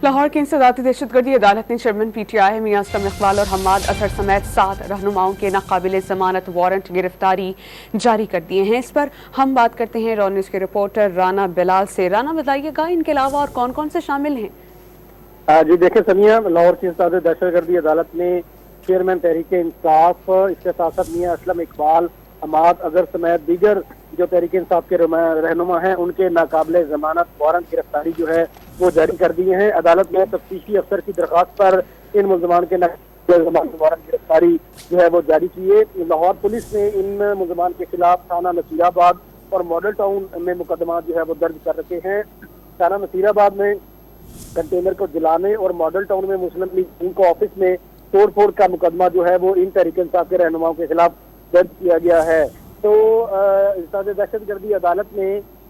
लाहौर की इंसदादी दहशतगर्दी अदालत ने चेयरमैन PTI मियां असलम इकबाल और हम्माद अजहर समेत 7 रहनुमाओं के नाकाबिले जमानत वारंट गिरफ्तारी जारी कर दिए हैं। इस पर हम बात करते हैं रॉ न्यूज़ के रिपोर्टर राना बिलाल से। राना, बताइएगा इनके अलावा और कौन कौन से शामिल हैं? जी देखिए समिया, लाहौर की इंसदादी दहशतगर्दी अदालत ने चेयरमैन तहरीक इंसाफ, इसके साथ साथ मियां असलम इकबाल, हम्माद अजहर समेत दीगर जो तहरीक इंसाफ के रहनुमा हैं उनके नाकाबिले जमानत वारंट गिरफ्तारी जो है वो जारी कर दिए हैं। अदालत ने तफ्तीशी अफसर की दरख्वास्त पर इन मुलजमान के नाकाबिले जमानत वारंट गिरफ्तारी जो है वो जारी किए। लाहौर पुलिस ने इन मुलजमान के खिलाफ थाना नसीराबाद और मॉडल टाउन में मुकदमा जो है वो दर्ज कर रखे हैं। थाना नसीराबाद में कंटेनर को जलाने और मॉडल टाउन में मुस्लिम लीग को ऑफिस में तोड़-फोड़ का मुकदमा जो है वो इन तहरीक इंसाफ के रहनुमाओं के खिलाफ दर्ज किया गया है। तो इंसदादी दहशतगर्दी अदालत ने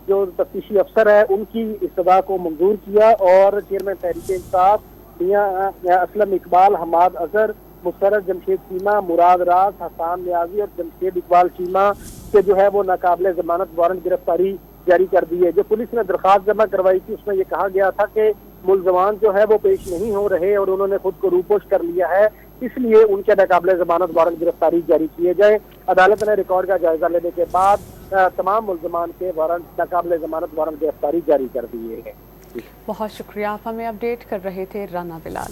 जो तफ्तीशी अफसर है उनकी इस्तदा को मंजूर किया और चेयरमैन तहरीक इंसाफ मियां असलम इकबाल, हम्माद अजहर, मुसरत जमशेद चीमा, मुराद राज, हसान न्याजी और जमशेद इकबाल चीमा के जो है वो नाकाबिले जमानत वारंट गिरफ्तारी जारी कर दी है। जो पुलिस ने दरख्वास्त जमा करवाई थी उसमें ये कहा गया था कि मुलजमान जो है वो पेश नहीं हो रहे और उन्होंने खुद को रूपोश कर लिया है, इसलिए उनके नाकाबिले जमानत वारंट गिरफ्तारी जारी किए जाए। अदालत ने रिकॉर्ड का जायजा लेने के बाद तमाम मुलजमान के वारंट नाकाबिले जमानत वारंट गिरफ्तारी जारी कर दिए हैं। बहुत शुक्रिया, आप हमें अपडेट कर रहे थे राना बिलाल।